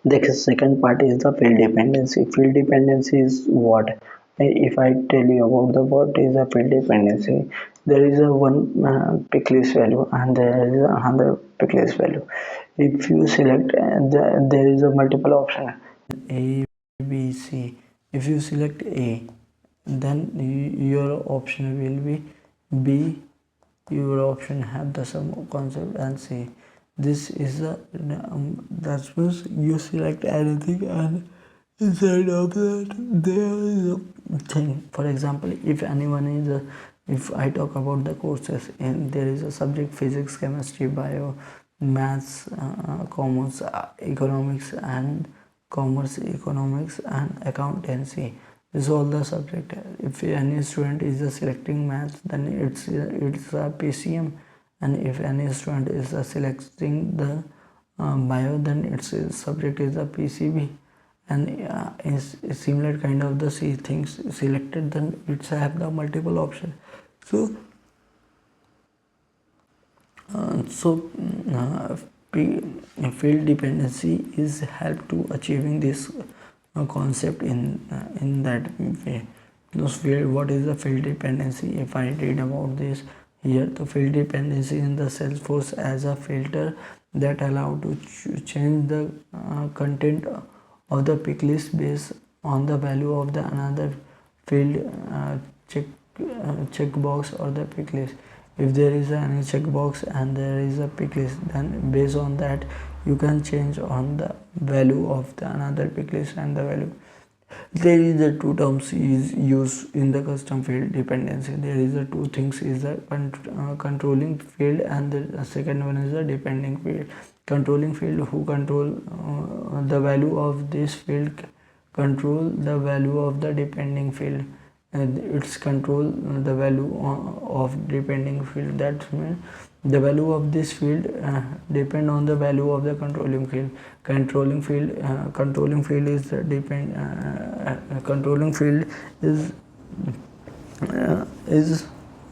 The second part is the field dependency. Field dependency is what? If I tell you about the what is a field dependency, there is a one pick list value and there is another pick list value. If you select, there is a multiple option A, B, C. If you select A, then your option will be B. Your option have the same concept and C. This is a that means you select anything and inside of that there is a thing. For example, if anyone is if I talk about the courses and there is a subject physics, chemistry, bio, maths, commerce, economics and accountancy. This is all the subject. If any student is selecting maths, then it's a PCM, and if any student is selecting the bio, then its subject is a PCB, and is similar kind of the C things selected, then it's have the multiple option. So uh, field dependency is help to achieving this concept in that way. Those field, what is the field dependency? If I read about this here, the field dependency in the Salesforce as a filter that allow to change the content of the pick list based on the value of the another field check checkbox or the pick list. If there is any checkbox and there is a pick list, then based on that you can change on the value of the another pick list and the value. There is the two terms is used in the custom field dependency. There is the two things is the controlling field and the second one is the depending field. Controlling field who control the value of this field control the value of the depending field, and it's control the value of depending field. That means the value of this field depend on the value of the controlling field. Controlling field is controlling field is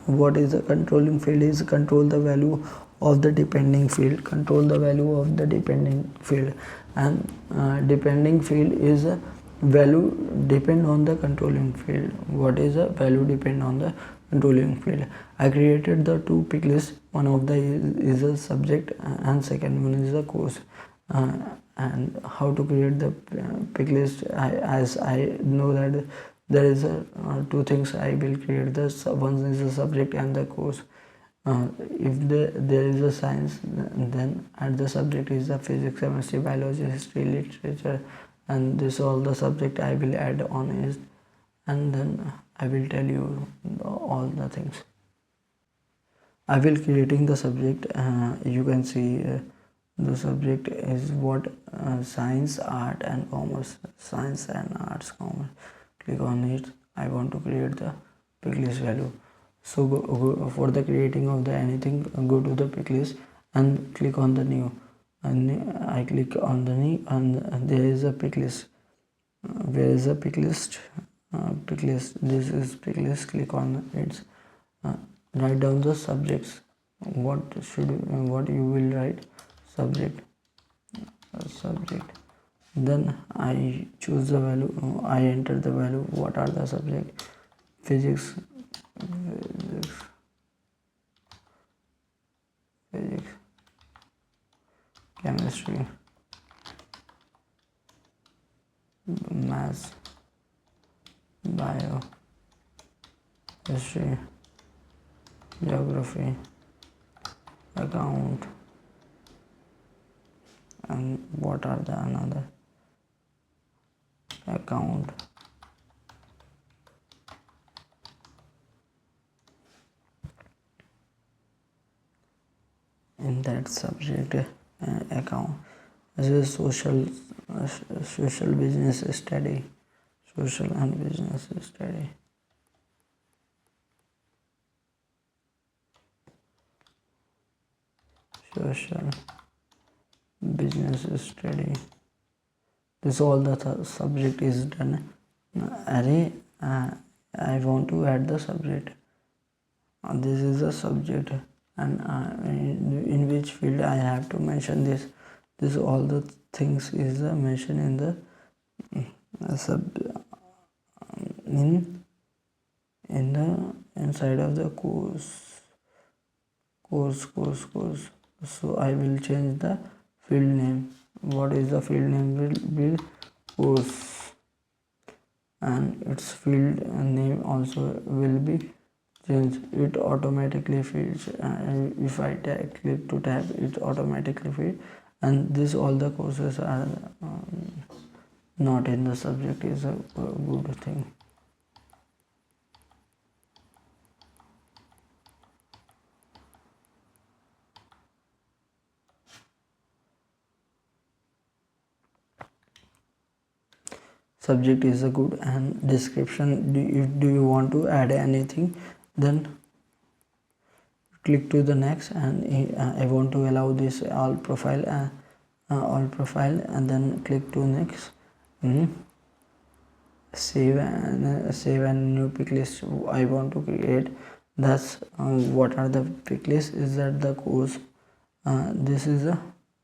what is the controlling field is control the value of the depending field, control the value of the depending field, and depending field is a value depend on the controlling field. What is a value depend on the controlling field? I created the two pick lists. One of the is a subject and second one is a course. And how to create the pick list? As I know that there is a two things I will create. One is the subject and the course. If there is a science, then at the subject is the physics, chemistry, biology, history, literature, and this all the subject I will add on is, and then I will tell you all the things. I will creating the subject. You can see the subject is what science, art and commerce. Science and arts, commerce. Click on it. I want to create the pick list value. So go for the creating of the anything, go to the pick list and click on the new, and I click on the new, and there is a pick list. Where is the pick list? Pick list, this is pick list. Click on it. Write down the subjects. What you will write? Subject. Then I choose the value. I enter the value. What are the subject? Physics, physics, chemistry, maths, bio, history, geography, account, and what are the another? Account, in that subject account. This is social business study, social and business study, social business study. This all the subject is done. Array, I want to add the subject. This is the subject, and in which field I have to mention this. This all the things is mentioned in the sub in the inside of the course. So I will change the field name. What is the field name? Will be course, and its field name also will be changed. It automatically feeds. If I click to tab, it automatically feed, and this all the courses are not in the subject is a good thing. Subject is a good, and description, do you want to add anything, then click to the next, and I want to allow this all profile, and then click to next. Save and new pick list I want to create. That's what are the pick list is that the course, this is a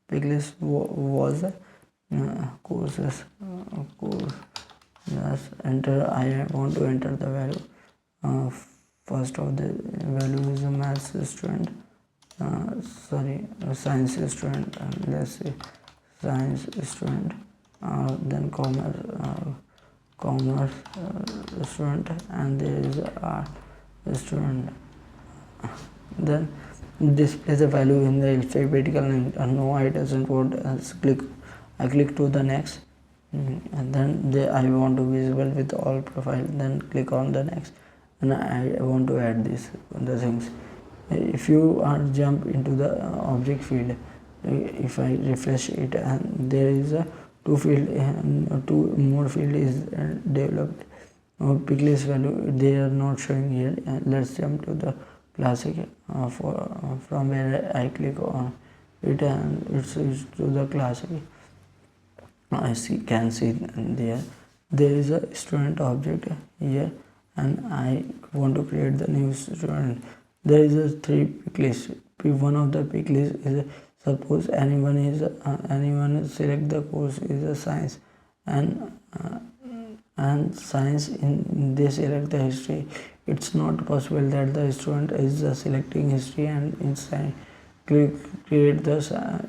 pick list was courses, course. Yes, enter. I want to enter the value. First of the value is a maths student. Science student. Let's say science student. Then commerce student, and there is art student. Then display the value in the alphabetical name. No, I doesn't want. I click to the next, and then I want to visible with all profile. Then click on the next, and I want to add the things. If you are jump into the object field, if I refresh it, and there is a two more field is developed. Pick list value they are not showing here. Let's jump to the classic, from where I click on it, and it's to the classic. I can see there is a student object here, and I want to create the new student. There is a three pick list. One of the pick list is suppose anyone select the course is a science, and science in they select the history. It's not possible that the student is selecting history and in science create the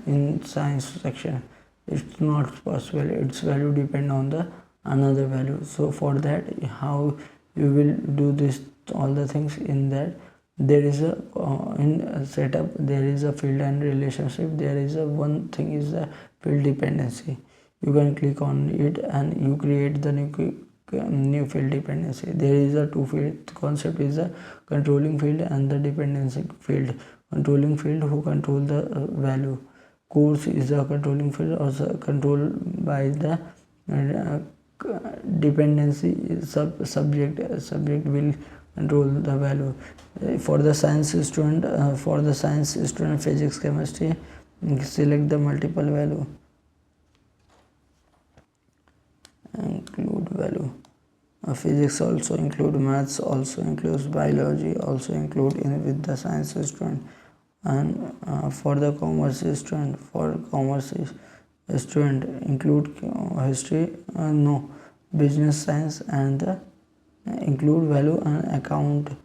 in science section. It's not possible. Its value depend on the another value. So for that, how you will do this all the things in that, there is a in setup there is a field and relationship. There is a one thing is the field dependency. You can click on it and you create the new field dependency. There is a two field concept is a controlling field and the dependency field. Controlling field who control the value. Course is a controlling field, also controlled by the dependency subject will control the value. For the science student, physics chemistry, select the multiple value, include value. Physics also include maths, also includes biology, also include in with the science student. And for the commerce student, include history, no, business science, and include value and account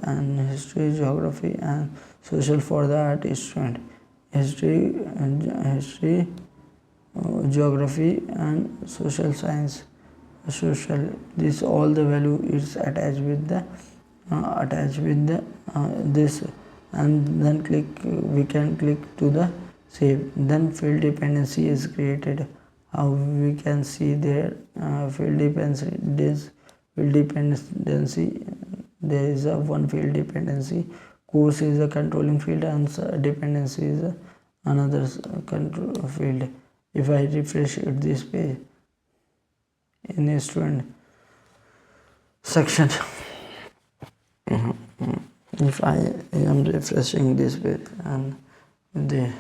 and history, geography and social for the art student. History, geography and social science. This all the value is attached with the this, and then we can click to the save. Then field dependency is created. How we can see there, field dependency, there is a one field dependency. Course is a controlling field and dependency is another control field. If I refresh it this page in a student section, if I am refreshing this page, and there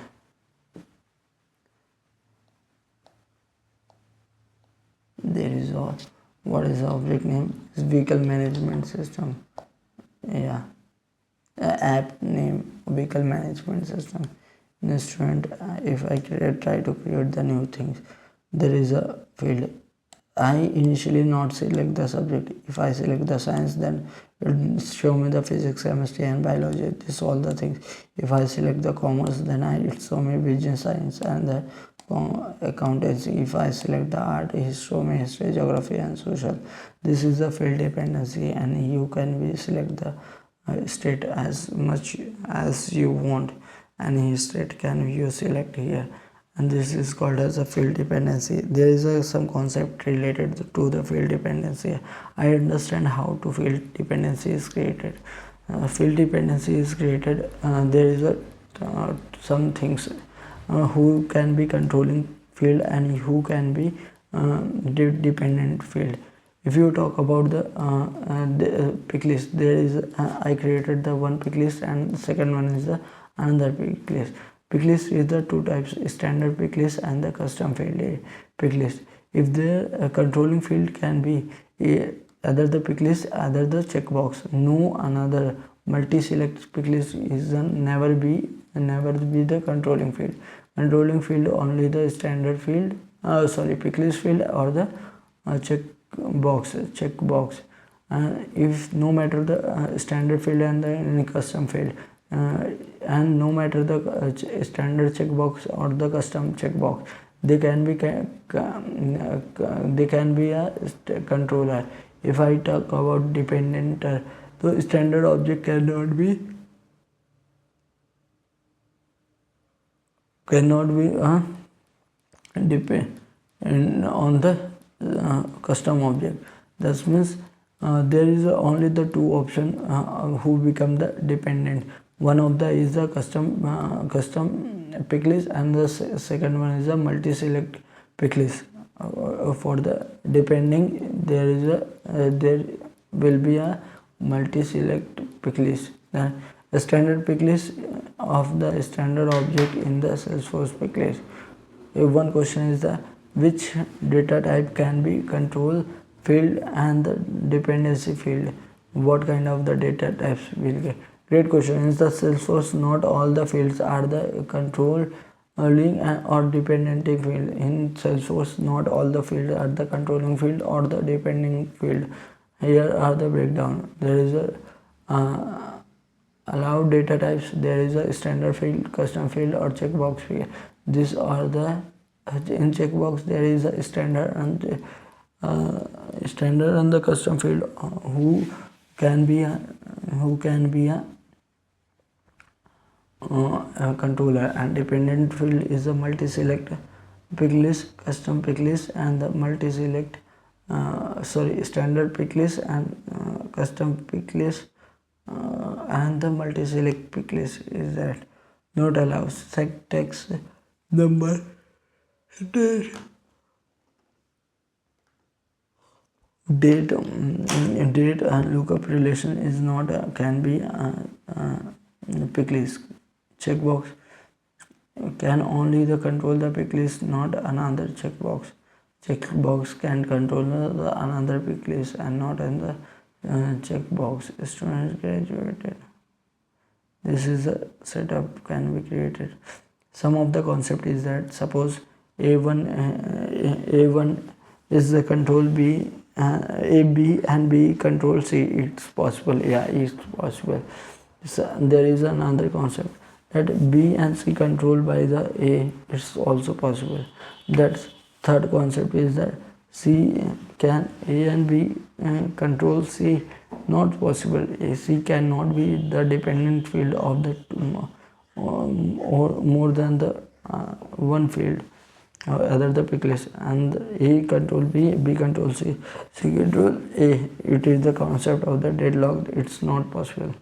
is a what is the object name is vehicle management system. Yeah, app name vehicle management system. student, if I try to create the new things, there is a field. I initially not select the subject. If I select the science, then it will show me the physics, chemistry and biology, this all the things. If I select the commerce, then it show me business science and the accountancy. If I select the art, it show me history, geography and social. This is the field dependency, and you can be select the state as much as you want. Any state can you select here, and this is called as a field dependency. There is some concept related to the field dependency. I understand how to field dependency is created. Field dependency is created. There is some things who can be controlling field and who can be dependent field. If you talk about the pick list, there is I created the one pick list, and second one is the another pick list. Pick list is the two types: standard pick list and the custom field pick list. If the controlling field can be either the pick list, either the checkbox, no another multi-select pick list is never be the controlling field. Controlling field only the standard field, pick list field or the checkbox. If no matter the standard field and the custom field, and no matter the standard checkbox or the custom checkbox, they can be a controller. If I talk about dependent, the standard object cannot be depend on the custom object. That means there is only the two option who become the dependent. One of the is the custom pick list, and the second one is a multi-select pick list. For the depending, there will be a multi-select pick list. The standard pick list of the standard object in the Salesforce pick list. One question is which data type can be control field and the dependency field. What kind of the data types will get? Great question. In the Salesforce, not all the fields are the controlling or dependent field. In Salesforce, not all the fields are the controlling field or the depending field. Here are the breakdown. There is a allowed data types. There is a standard field, custom field or checkbox field. These are the in checkbox there is a standard and the custom field who can be a controller, and dependent field is a multi-select pick list, custom pick list and the multi-select standard pick list and custom pick list and the multi-select pick list is that not allows set text number date and lookup relation is not can be pick list. Checkbox can only the control the pick list, not another checkbox. Checkbox can control the another pick list and not in the checkbox. Students graduated. This is the setup can be created. Some of the concept is that suppose A1 is the control B, A, B and B control C. It's possible. Yeah, it's possible. So there is another concept that B and C controlled by the A. It's also possible. That third concept is that C can A and B control C. Not possible. C cannot be the dependent field of the or more than the one field other the pick list, and A control B, B control C, C control A. It is the concept of the deadlock. It's not possible.